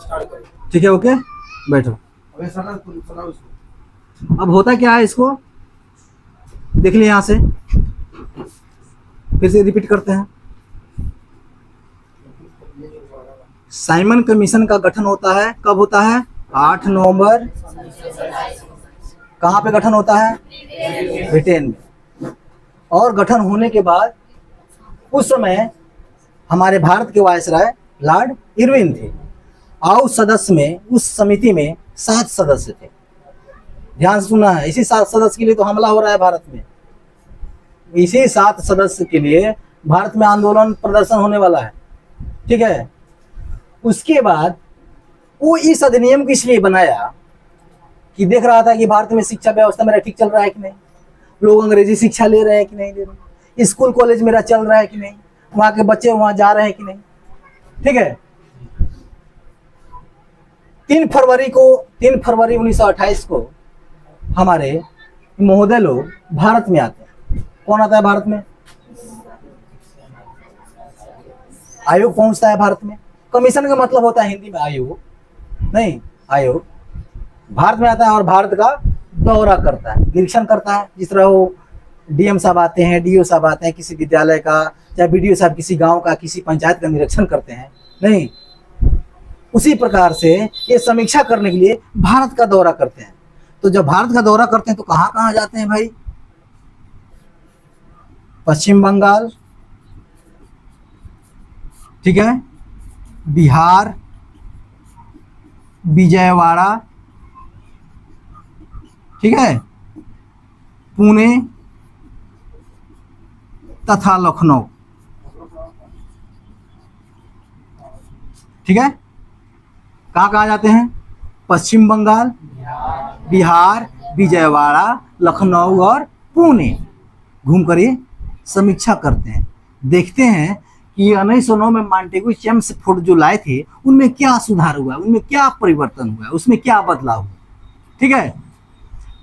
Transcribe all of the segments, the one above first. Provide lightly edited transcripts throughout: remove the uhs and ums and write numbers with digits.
ठीक है, ओके, बैठो। अब होता क्या है, इसको देख लिया, यहाँ से फिर से रिपीट करते हैं। साइमन कमीशन का गठन होता है, कब होता है? 8 नवंबर। कहाँ पे गठन होता है? ब्रिटेन में। और गठन होने के बाद उस समय हमारे भारत के वायसराय लॉर्ड इरविन थे। और उस सदस्य में, उस समिति में 7 सदस्य थे। ध्यान से सुनना है, इसी 7 सदस्य के लिए तो हमला हो रहा है भारत में। इसी 7 सदस्य के लिए भारत में आंदोलन प्रदर्शन होने वाला है, ठीक है। उसके बाद वो इस अधिनियम को इसलिए बनाया कि देख रहा था कि भारत में शिक्षा व्यवस्था मेरा ठीक चल रहा है कि नहीं, लोग अंग्रेजी शिक्षा ले रहे हैं कि नहीं ले रहे, स्कूल कॉलेज मेरा चल रहा है कि नहीं, वहाँ के बच्चे वहाँ जा रहे हैं कि नहीं, ठीक है। 3 फरवरी 1928 को हमारे महोदय लोग भारत में आते हैं। कौन आता है भारत में? आयोग पहुंचता है भारत में। कमीशन का मतलब होता है हिंदी में आयोग, नहीं, आयोग भारत में आता है और भारत का दौरा करता है, निरीक्षण करता है। जिस तरह वो डीएम साहब आते हैं, डीओ साहब आते हैं, किसी विद्यालय का, चाहे बीडीओ साहब किसी गांव का, किसी पंचायत का निरीक्षण करते हैं, नहीं, उसी प्रकार से ये समीक्षा करने के लिए भारत का दौरा करते हैं। तो जब भारत का दौरा करते हैं तो कहाँ कहाँ जाते हैं भाई? पश्चिम बंगाल, ठीक है, बिहार, विजयवाड़ा, ठीक है, पुणे तथा लखनऊ, ठीक है। कहाँ कहाँ जाते हैं? पश्चिम बंगाल, बिहार, विजयवाड़ा, लखनऊ और पुणे घूम कर ये समीक्षा करते हैं। देखते हैं कि 1909 में मॉन्टेग्यू चेम्सफोर्ड जो लाए थे उनमें क्या सुधार हुआ, उनमें क्या परिवर्तन हुआ, उसमें क्या बदलाव हुआ, ठीक है।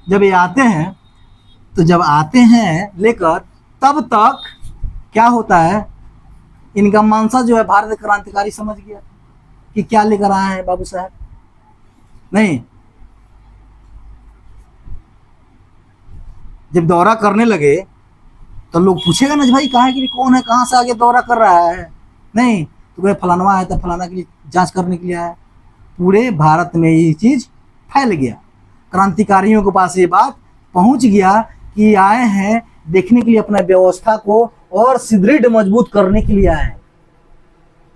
जब ये आते हैं तो जब आते हैं लेकर, तब तक क्या होता है, इनका मानसा जो है भारत क्रांतिकारी समझ गया कि क्या लेकर आए हैं बाबू साहब, नहीं। जब दौरा करने लगे तो लोग पूछेगा ना भाई कहाँ कि कौन है, कहाँ से आगे दौरा कर रहा है, नहीं तो कोई फलानवा आया था, फलाना के लिए जांच करने के लिए आया। पूरे भारत में ये चीज़ फैल गया, क्रांतिकारियों के पास ये बात पहुंच गया कि आए हैं देखने के लिए, अपना व्यवस्था को और सुदृढ़ मजबूत करने के लिए आए हैं,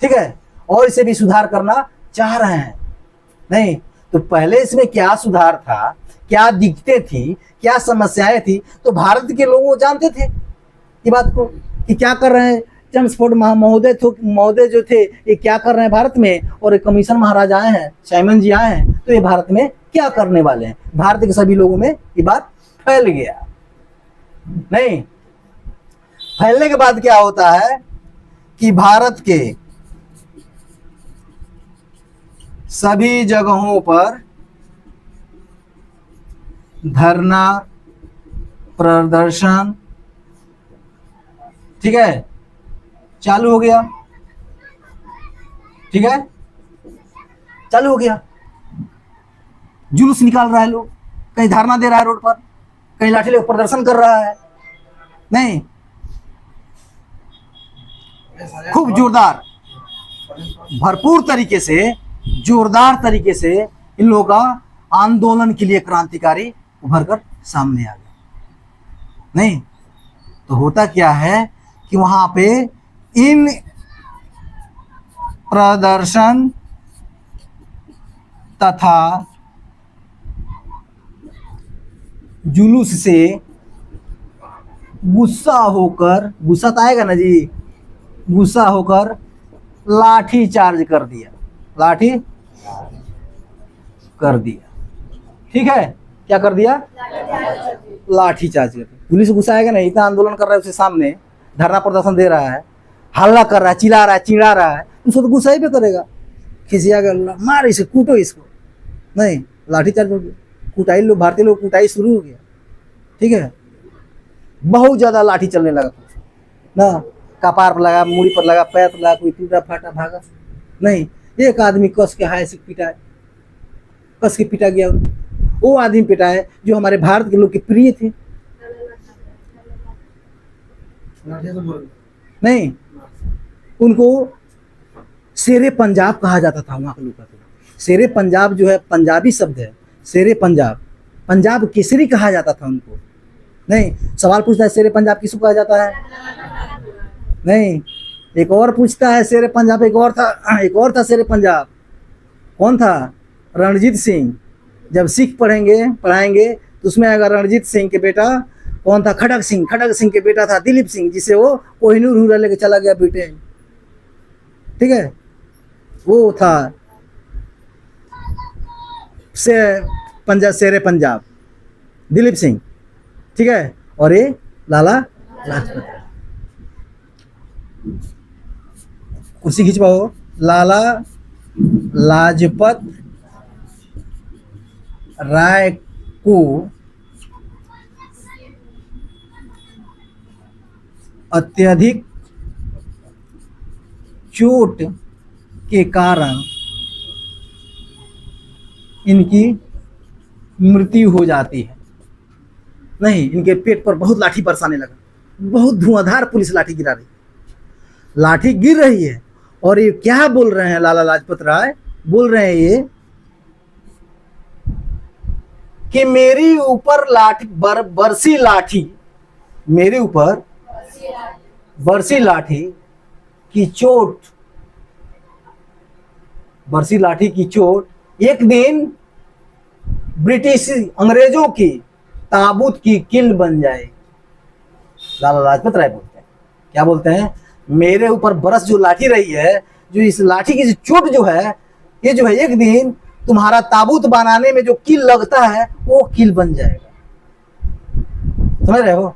ठीक है, और इसे भी सुधार करना चाह रहे हैं, नहीं। तो पहले इसमें क्या सुधार था, क्या दिक्कतें थी, क्या समस्याएं थी, तो भारत के लोग जानते थे ये बात को कि क्या कर रहे हैं चेम्सफोर्ड महोदय जो थे, ये क्या कर रहे हैं भारत में, और कमीशन महाराज आए हैं, साइमन जी आए हैं, तो ये भारत में क्या करने वाले हैं। भारत के सभी लोगों में ये बात फैल गया, नहीं। फैलने के बाद क्या होता है कि भारत के सभी जगहों पर धरना प्रदर्शन, ठीक है, चालू हो गया, ठीक है, चालू हो गया। जुलूस निकाल रहा है लोग, कहीं धरना दे रहा है रोड पर, कहीं लाठी लेकर प्रदर्शन कर रहा है, नहीं। खूब जोरदार, भरपूर तरीके से, जोरदार तरीके से इन लोगों का आंदोलन के लिए क्रांतिकारी उभर कर सामने आ गया, नहीं। तो होता क्या है कि वहां पे इन प्रदर्शन तथा जुलूस से गुस्सा होकर, गुस्सा तो आएगा ना जी, गुस्सा होकर लाठी चार्ज कर दिया, लाठी कर दिया, ठीक है। क्या कर दिया? लाठी चार्ज कर दिया। पुलिस गुस्सा आएगा ना, इतना आंदोलन कर रहा है, उसके सामने धरना प्रदर्शन दे रहा है, हल्ला कर रहा है, चिल्ला रहा है, चिढ़ा रहा है, उसको तो गुस्सा ही पे करेगा, खिसिया गया, मार इसे, कूटो इसको, नहीं, लाठी चार्ज हो गया। कुटाई लोग, भारतीय लोग कुटाई शुरू हो गया, ठीक है। बहुत ज्यादा लाठी चलने लगा ना, कपार पर लगा, मूड़ी पर लगा, पैर पर लगा, कोई टूटा फाटा भागा, नहीं। एक आदमी कस के हाय से पिटा है, कस के पिटा गया। वो आदमी पिटा है जो हमारे भारत के लोग के प्रिय थे। नहीं, उनको शेरे पंजाब कहा जाता था वहाँ के लोग का। शेरे पंजाब जो है पंजाबी शब्द है, शेरे पंजाब, पंजाब केसरी कहा जाता था उनको। नहीं, सवाल पूछता है शेरे पंजाब किसको कहा जाता है? नहीं, एक और पूछता है शेरे पंजाब, एक और था शेरे पंजाब। कौन था? रणजीत सिंह। जब सिख पढ़ाएंगे तो उसमें आएगा रणजीत सिंह के बेटा कौन था? खड़ग सिंह। खड़ग सिंह के बेटा था दिलीप सिंह, जिसे वो कोहिनूर हुरा लेके चला गया ब्रिटेन। ठीक है, वो था शेरे पंजाब, दिलीप सिंह। ठीक है, और ये लाला लाजपत राय। कुर्सी खींच पाओ। लाला लाजपत राय को अत्यधिक चोट के कारण इनकी मृत्यु हो जाती है। नहीं, इनके पेट पर बहुत लाठी बरसाने लगा, बहुत धुआंधार पुलिस लाठी गिरा रही, लाठी गिर रही है। और ये क्या बोल रहे हैं? लाला लाजपत राय बोल रहे हैं ये कि मेरी ऊपर लाठी बरसी लाठी, मेरे ऊपर बरसी लाठी की चोट, बरसी लाठी की चोट एक दिन ब्रिटिश अंग्रेजों की ताबूत की किल बन जाए। लाला लाजपत राय बोलते हैं, क्या बोलते हैं? मेरे ऊपर बरस जो लाठी रही है, जो इस लाठी की चोट जो है, ये जो है एक दिन तुम्हारा ताबूत बनाने में जो किल लगता है वो किल बन जाएगा। समझ रहे हो?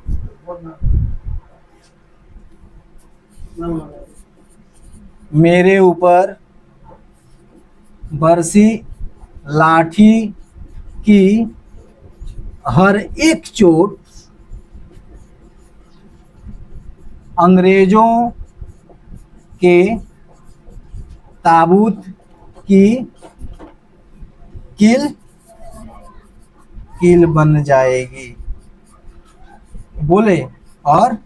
मेरे ऊपर बरसी लाठी की हर एक चोट अंग्रेजों के ताबूत की किल बन जाएगी बोले। और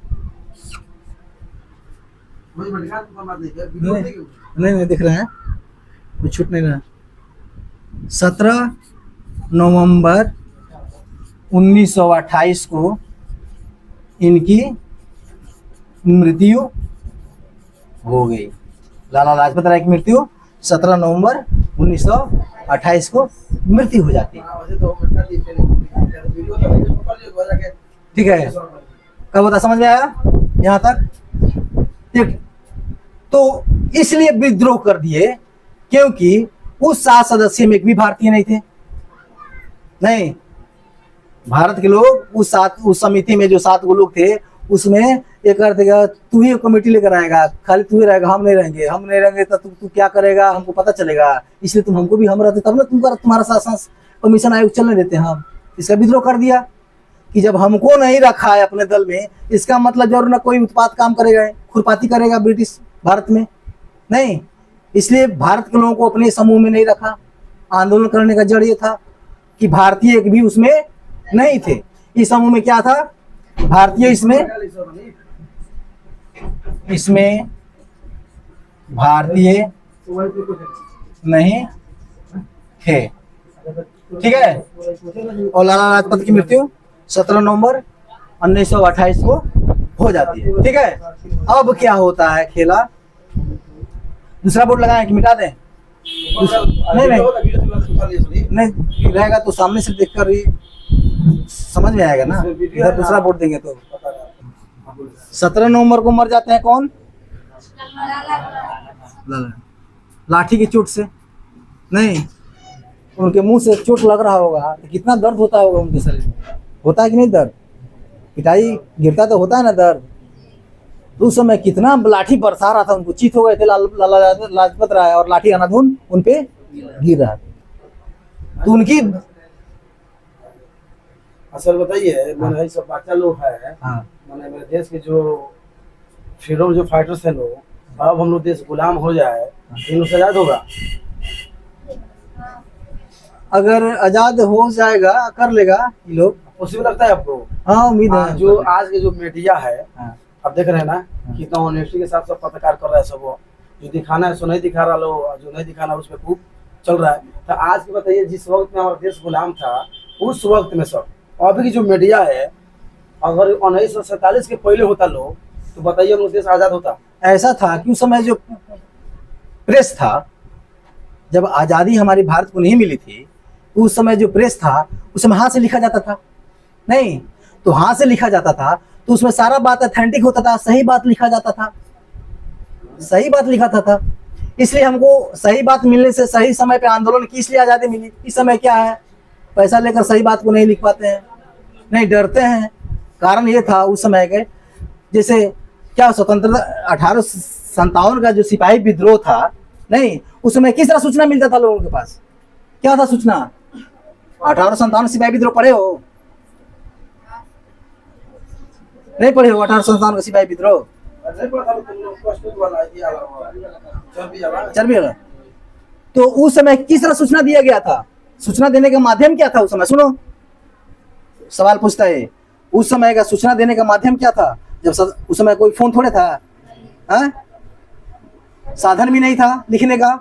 नहीं दिख रहे हैं, कुछ छूट नहीं रहा। 17 नवंबर 1928 को इनकी मृत्यु हो गई। लाला लाजपत राय की मृत्यु 17 नवंबर 1928 को मृत्यु हो जाती है। ठीक है, कब होता? समझ में आया यहाँ तक? ठीक, तो इसलिए विद्रोह कर दिए क्योंकि उस 7 सदस्य में एक भी भारतीय नहीं थे। नहीं, भारत के लोग उस समिति में जो 7 लोग थे उसमें ये कर देगा, तू ही कमेटी लेकर आएगा, खाली तू ही रहेगा, हम नहीं रहेंगे तो तू क्या करेगा हमको पता चलेगा, इसलिए तुम हमको भी हम रहते तब ना तुम्हारा साथ कमीशन आयोग चलने देते हैं हम। इसका विद्रोह कर दिया कि जब हमको नहीं रखा है अपने दल में, इसका मतलब जरूर ना कोई उत्पात काम करेगा, खुरपाती करेगा ब्रिटिश भारत में। नहीं, इसलिए भारत के लोगों को अपने समूह में नहीं रखा। आंदोलन करने का जड़ ये था कि भारतीय एक भी उसमें नहीं थे। इस समूह में क्या था? भारतीय इसमें भारतीय नहीं थे। ठीक है, और लाला लाजपत की मृत्यु 17 नवंबर 1928 को हो जाती है। ठीक है, अब क्या होता है खेला? दूसरा बोर्ड लगाएं कि मिटा दें? नहीं रहेगा तो सामने से देखकर ही समझ में आएगा ना। इधर दूसरा बोर्ड देंगे तो 17 नवंबर को मर जाते हैं कौन? लाठी की चोट से। नहीं, उनके मुंह से चोट लग रहा होगा तो कितना दर्द होता होगा उनके शरीर में। होता है कि नहीं दर्द? पिटाई गिरता तो होता है ना दर्द। तो उस समय कितना लाठी बरसा रहा था, उनको चित हो गए थे लाला लाजपत राय, और लाठी अनाधुन उन पे गिर रहा था। तो उनकी असल बताइए, मैंने सब बच्चा लोग है, मैंने मेरे देश के जो फ्रीडम जो फाइटर्स थे लोग, अब हम लोग देश गुलाम हो जाए हिंदुस्तान आजाद होगा? अगर आजाद हो जाएगा, कर लेगा ये लोग। पॉसिबल लगता है आपको? हाँ, उम्मीद है। जो आज के जो मीडिया है, हाँ, आप देख रहे हैं ना कितना ऑनेस्टी के साथ सब पत्रकार कर रहा है। सब वो जो दिखाना है सो नहीं दिखा रहा, लो जो नहीं दिखाना उस पर खूब चल रहा है। तो आज की बताइए, जिस वक्त में हमारा देश गुलाम था, उस वक्त में सब अभी की जो मीडिया है, अगर 1947 के पहले होता लोग, तो बताइए हम लोग देश आजाद होता? ऐसा था कि उस समय जो प्रेस था, जब आज़ादी हमारी भारत को नहीं मिली थी, तो उस समय जो प्रेस था, उस समय हाथ से लिखा जाता था। नहीं, तो हाथ से लिखा जाता था तो उसमें सारा बात ऑथेंटिक होता था, सही बात लिखा जाता था, सही बात लिखा था। इसलिए हमको सही बात मिलने से, सही समय पे आंदोलन की इसलिए आज़ादी मिली। इस समय क्या है, पैसा लेकर सही बात को नहीं लिख पाते हैं, नहीं, डरते हैं। कारण ये था उस समय के, जैसे क्या स्वतंत्रता 1857 का जो सिपाही विद्रोह था, नहीं, उस समय किस तरह सूचना मिलता था लोगों के पास? क्या था सूचना? 1857 सिपाही विद्रोह पढ़े हो? नहीं पढ़े हो 1857 का सिपाही विद्रोह? नहीं पता तुम लोग कष्ट वाला ये वाला चर्बी वाला चर्बी वाला। तो उस समय किस तरह सूचना दिया गया था? सूचना देने का माध्यम क्या था उस समय? सुनो, सवाल पूछता है, उस समय का सूचना देने का माध्यम क्या था? जब उस समय कोई फोन थोड़े था, हाँ? साधन भी नहीं था लिखने का,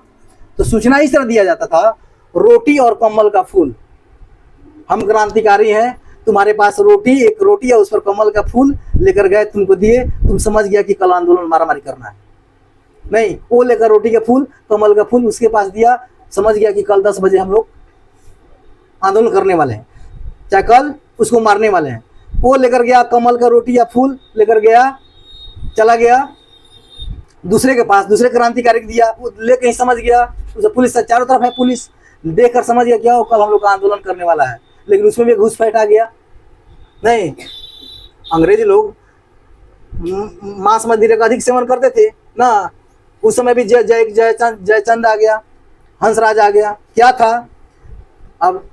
तो सूचना इस तरह दिया जाता था, रोटी और कमल का फूल। हम क्रांतिकारी हैं, तुम्हारे पास रोटी, एक रोटी है, उस पर कमल का फूल लेकर गए, तुमको दिए, तुम समझ गया कि कल आंदोलन मारामारी करना है। नहीं, वो लेकर रोटी का फूल, कमल का फूल उसके पास दिया, समझ गया कि कल 10 बजे हम लोग आंदोलन करने वाले हैं, चाहे कल उसको मारने वाले हैं। वो लेकर गया कमल का रोटी या फूल लेकर गया, चला गया दूसरे के पास, दूसरे क्रांतिकारी को दिया, वो लेके ही समझ गया, उसे पुलिस से चारों तरफ है, पुलिस देखकर समझ गया क्या, कल हम लोग का आंदोलन करने वाला है। लेकिन उसमें भी घुसपैठ आ गया। नहीं, अंग्रेजी लोग मांस मदिरे का अधिक सेवन करते थे ना, उस समय भी जयचंद आ गया, हंसराज आ गया। क्या था, अब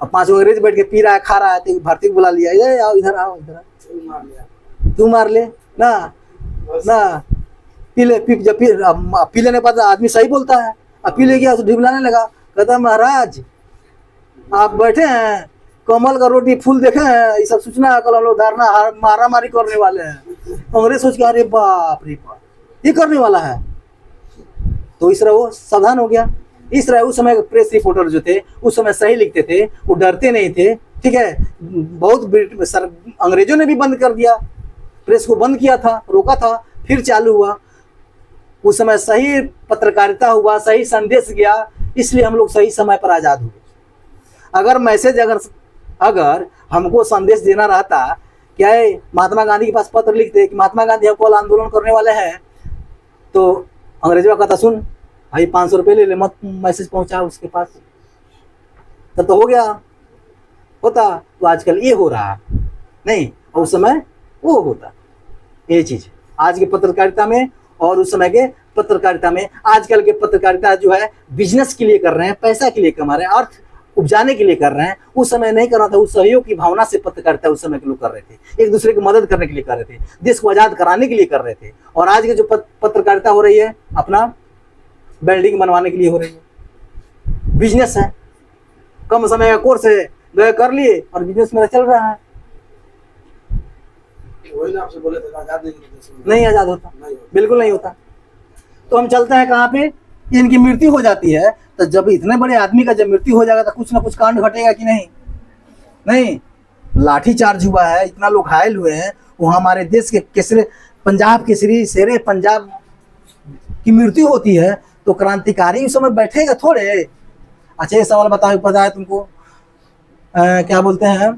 5 अंग्रेज बैठ के पी रहा है, खा रहा है, तो भारतीय को बुला लिया, ये आओ इधर, आओ इधर, तू मार ले ना, ना पी ले, जब पी लेने पर आदमी सही बोलता है। अब पी ले गया तो ढिबलाने लगा, कहता महाराज आप बैठे हैं, कमल का रोटी फूल देखे हैं, ये सब सूचना है, कल हम लोग धारणा मारा मारी करने वाले हैं। अंग्रेज सोच के अरे बाप रे बाप, ये करने वाला है, तो इस तरह वो सावधान हो गया। इस तरह उस समय प्रेस रिपोर्टर जो थे, उस समय सही लिखते थे, वो डरते नहीं थे। ठीक है, बहुत अंग्रेजों ने भी बंद कर दिया, प्रेस को बंद किया था, रोका था, फिर चालू हुआ। उस समय सही पत्रकारिता हुआ, सही संदेश गया, इसलिए हम लोग सही समय पर आज़ाद हुए। अगर मैसेज अगर हमको संदेश देना रहता, क्या है, महात्मा गांधी के पास पत्र लिखते कि महात्मा गांधी हम कल आंदोलन करने वाले हैं, तो अंग्रेजों का कहता सुन भाई 500 रुपये ले ले, मत मैसेज पहुंचा उसके पास, तब तो हो गया होता। तो आजकल ये हो रहा है नहीं, और उस समय वो होता। ये चीज आज की पत्रकारिता में और उस समय के पत्रकारिता में, आजकल के पत्रकारिता जो है बिजनेस के लिए कर रहे हैं, पैसा के लिए कमा रहे हैं, अर्थ उपजाने के लिए कर रहे हैं। उस समय नहीं कर रहा था, उस सहयोग की भावना से पत्रकारिता उस समय के लोग कर रहे थे, एक दूसरे की मदद करने के लिए कर रहे थे, देश को आजाद कराने के लिए कर रहे थे। और आज की जो पत्रकारिता हो रही है, अपना बिल्डिंग बनवाने के लिए हो रही है, बिजनेस है, कम समय का कोर्स है, गए कर लिए और बिजनेस मेरा चल रहा है। वही ना आपसे बोले थे आजाद नहीं आजाद होता, बिल्कुल नहीं होता। तो हम चलते हैं कहाँ पे, इनकी मृत्यु हो जाती है, तो जब इतने बड़े आदमी का जब मृत्यु हो जाएगा तो कुछ ना कुछ कांड घटेगा कि नहीं? नहीं, लाठी चार्ज हुआ है, इतना लोग घायल हुए हैं, वो हमारे देश के केसरी, पंजाब केसरी शेरे पंजाब की मृत्यु होती है, तो क्रांतिकारी उस समय बैठेगा थोड़े। अच्छा, ये सवाल बताओ, पता है तुमको क्या बोलते हैं,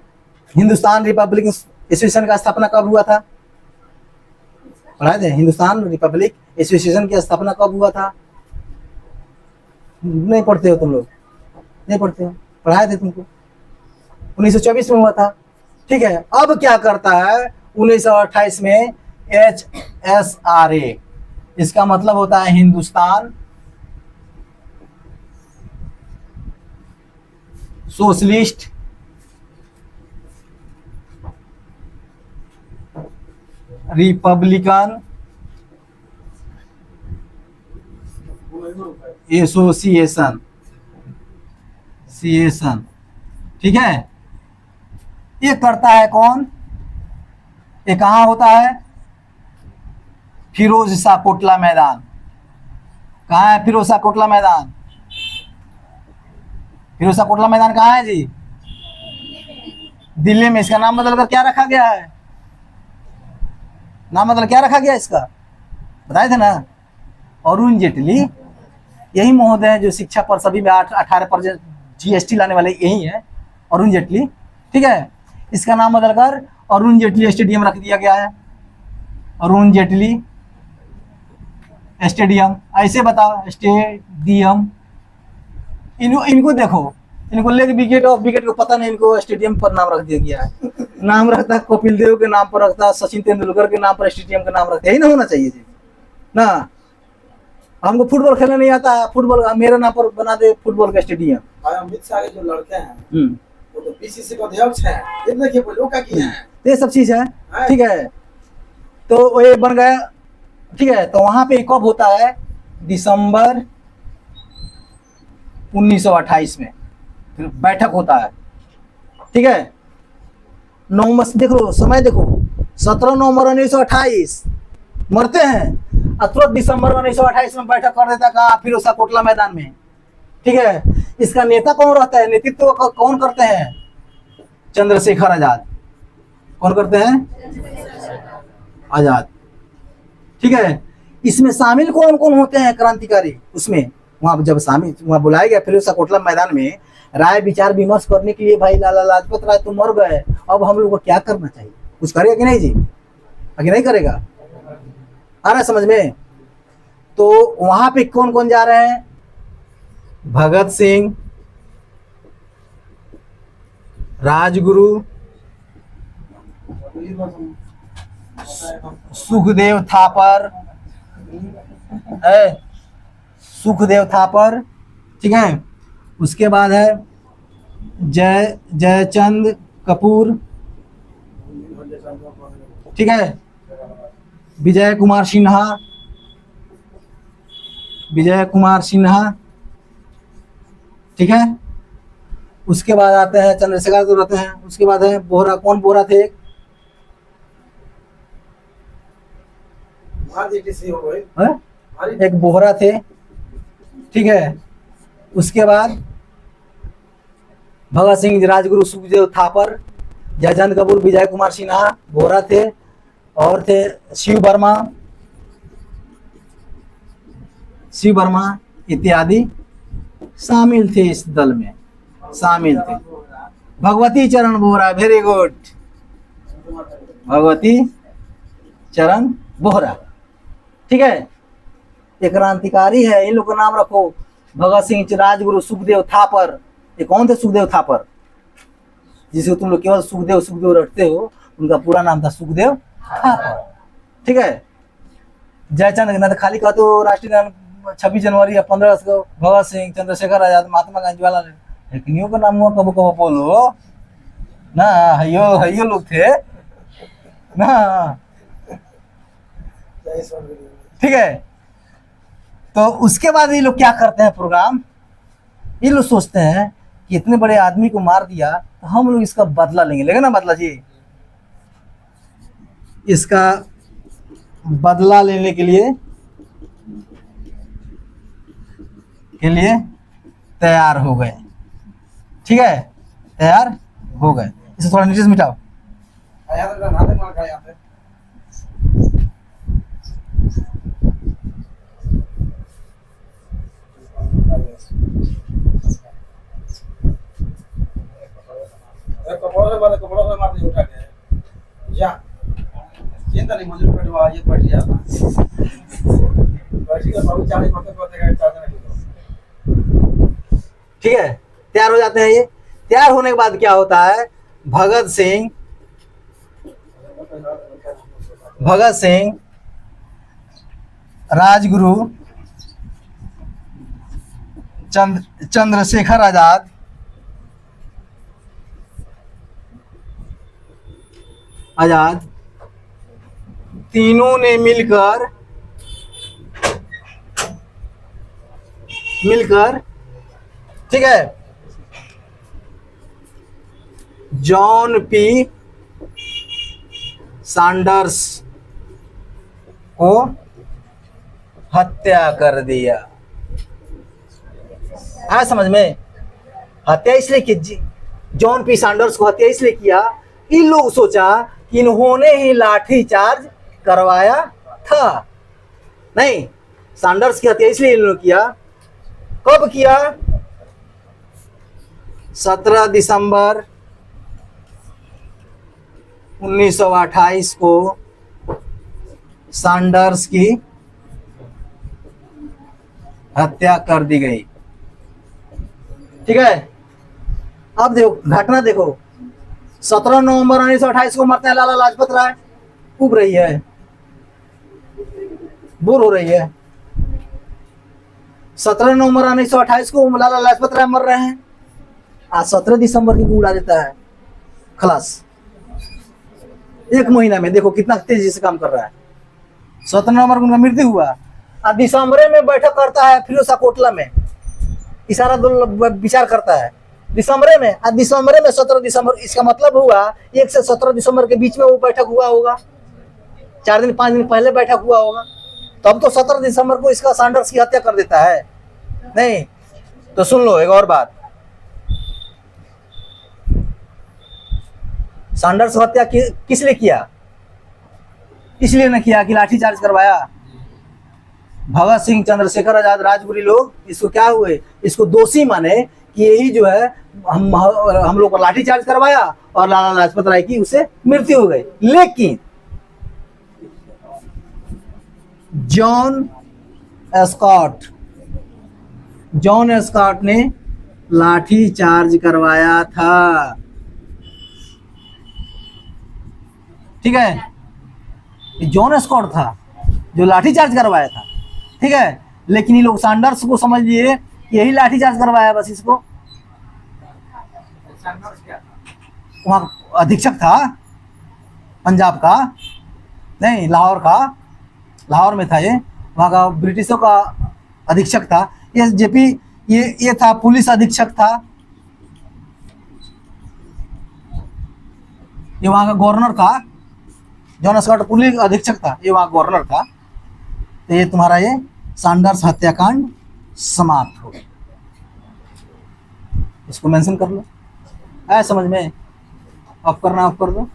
हिंदुस्तान रिपब्लिक एसोसिएशन का स्थापना कब हुआ था? पढ़ाए थे, हिंदुस्तान रिपब्लिक एसोसिएशन की स्थापना कब हुआ था? नहीं पढ़ते हो तुम लोग, नहीं पढ़ते हो, पढ़ाए थे तुमको, 1924 में हुआ था। ठीक है, अब क्या करता है 1928 में HSRA, इसका मतलब होता है हिंदुस्तान सोशलिस्ट रिपब्लिकन एसोसिएशन सिएशन, ठीक है। ये करता है कौन? ये कहाँ होता है? फिरोज शाह कोटला मैदान। कहाँ है फिरोज शाह कोटला मैदान? फिरोज शाह कोटला मैदान कहाँ है जी? दिल्ली में। इसका नाम बदलकर क्या रखा गया है? नाम बदल क्या रखा गया इसका? बताए थे ना, अरुण जेटली। यही महोदय है जो शिक्षा पर सभी में 18% जीएसटी लाने वाले यही है, अरुण जेटली, ठीक है। इसका नाम बदलकर अरुण जेटली स्टेडियम रख दिया गया है। अरुण जेटली स्टेडियम, ऐसे बताओ स्टेडियम। इनको देखो, इनको लेग विकेट और विकेट को पता नहीं, इनको स्टेडियम पर नाम रख दिया गया है। नाम रखता है कपिल देव के नाम पर रखता है, सचिन तेंदुलकर के नाम पर स्टेडियम का नाम रखता है। यही ना होना चाहिए जी ना। हमको फुटबॉल खेलना नहीं आता है, फुटबॉल मेरे नाम पर बना दे फुटबॉल का स्टेडियम। भाई अमित शाह के जो लड़के हैं वो तो पीसीसी का अध्यक्ष है, ये देखिए वो लोग का किया है, ये सब चीज है, ठीक है। तो ये बन गया, ठीक है। तो वहां पे कब होता है? दिसंबर 1928 में फिर बैठक होता है, ठीक है। देख लो समय, देखो 17 नवंबर 1928 मरते हैं, और तुरंत दिसंबर 1928 में बैठक कर देता है। कहाँ? फिरोज शाह कोटला मैदान में, ठीक है। इसका नेता कौन रहता है? नेतृत्व कौन करते हैं? चंद्रशेखर आजाद। कौन करते हैं? आजाद, ठीक है। इसमें शामिल कौन कौन होते हैं क्रांतिकारी? उसमें वहां जब शामिल, वहां बुलाया गया फिरोज शाह कोटला मैदान में राय विचार विमर्श करने के लिए। भाई लाला लाजपत राय तो मर गए, अब हम लोग को क्या करना चाहिए? कुछ करेगा कि नहीं जी? आगे नहीं करेगा? आ रहा है समझ में? तो वहां पे कौन कौन जा रहे हैं? भगत सिंह, राजगुरु, सुखदेव थापर, सुखदेव थापर, ठीक है। उसके बाद है जयचंद कपूर, ठीक है। विजय कुमार सिन्हा, विजय कुमार सिन्हा, ठीक है। उसके बाद आते हैं चंद्रशेखर तो रहते हैं। उसके बाद है बोहरा। कौन बोहरा थे? एक बोहरा थे, ठीक है। उसके बाद भगत सिंह, राजगुरु, सुखदेव थापर, जयचंद कपूर, विजय कुमार सिन्हा, बोहरा थे। और थे शिव वर्मा, शिव वर्मा इत्यादि शामिल थे इस दल में, शामिल थे। भगवती चरण बोहरा, वेरी गुड, भगवती चरण बोहरा, ठीक है। एक क्रांतिकारी है, इन लोग का नाम रखो। भगत सिंह, राजगुरु, सुखदेव थापर। ये कौन थे सुखदेव थापर? जिसको तुम लोग केवल सुखदेव सुखदेव रटते हो, उनका पूरा नाम था सुखदेव थापर, ठीक है। जयचंद ना तो खाली कहते हो राष्ट्रीय गान 26 जनवरी या 15 अगस्त को भगत सिंह, चंद्रशेखर आजाद, महात्मा गांधी वाला, लेकिन का नाम हुआ कबो कबो बोलो ना। हयो लोग थे ना, ठीक है। तो उसके बाद ये लोग क्या करते हैं प्रोग्राम? ये लोग सोचते हैं कि इतने बड़े आदमी को मार दिया तो हम लोग इसका बदला लेंगे। लेगा ना बदला जी? इसका बदला लेने के लिए तैयार हो गए, ठीक है। तैयार हो गए। इसे थोड़ा नीचे से मिटाओ। कपड़ों से मार दी उठा के जा, चिंता नहीं, मजदूर बैठवा ये बैठ जाता बैठी का बाबू चाली पकड़ पकड़ के चाहते नहीं, ठीक है। तैयार हो जाते हैं। ये तैयार होने के बाद क्या होता है? भगत सिंह, राजगुरु, चंद्रशेखर आजाद तीनों ने मिलकर मिलकर, ठीक है, जॉन पी सैंडर्स को हत्या कर दिया। आया समझ में? हत्या इसलिए की, जॉन पी सैंडर्स को हत्या इसलिए किया, इन लोग सोचा कि इन्होंने ही लाठी चार्ज करवाया था। नहीं, सैंडर्स की हत्या इसलिए इन्होंने किया। कब किया? 17 दिसंबर 1928 को सैंडर्स की हत्या कर दी गई। ठीक है, अब देखो घटना देखो, 17 नवंबर 1928 को मरते हैं लाला लाजपत राय। उब रही है, बोर हो रही है। 17 नवंबर 1928 को लाला लाजपत राय मर रहे हैं। आज 17 दिसंबर की उड़ा देता है खलास। एक महीना में देखो कितना तेजी से काम कर रहा है। 17 नवंबर को उनका मृत्यु हुआ, और दिसंबर में बैठक करता है फिरोजा कोटला में, इशारा विचार करता है दिसंबर में। और दिसंबर में 17 दिसंबर, इसका मतलब हुआ 1 से 17 दिसंबर के बीच में वो बैठक हुआ होगा, 4 दिन 5 दिन पहले बैठक हुआ होगा। तब तो 17 दिसंबर को इसका सैंडर्स की हत्या कर देता है। नहीं तो सुन लो एक और बात, सैंडर्स की हत्या किस लिए किया? इसलिए न किया कि लाठीचार्ज करवाया। भगत सिंह, चंद्रशेखर आजाद, राजगुरु लोग इसको क्या हुए, इसको दोषी माने कि यही जो है हम लोग को लाठीचार्ज करवाया और लाला लाजपत राय की उससे मृत्यु हो गई। लेकिन जॉन स्कॉट ने लाठीचार्ज करवाया था। ठीक है, ये जॉन स्कॉट था जो लाठीचार्ज करवाया था। ठीक है, लेकिन ये लोग सैंडर्स को समझ लिए यही लाठीचार्ज करवाया बस इसको। वहाँ अधीक्षक था पंजाब का, नहीं लाहौर का, लाहौर में था ये, वहाँ का ब्रिटिशों का अधीक्षक था। ये जेपी ये था पुलिस अधीक्षक था, ये वहाँ का गवर्नर था। जॉन स्कॉट पुलिस अधीक्षक था, ये वहाँ गवर्नर था। तो ये तुम्हारा ये सैंडर्स हत्याकांड समाप्त हो गया। इसको मेंशन कर लो। आया समझ में? ऑफ करना ऑफ कर दो।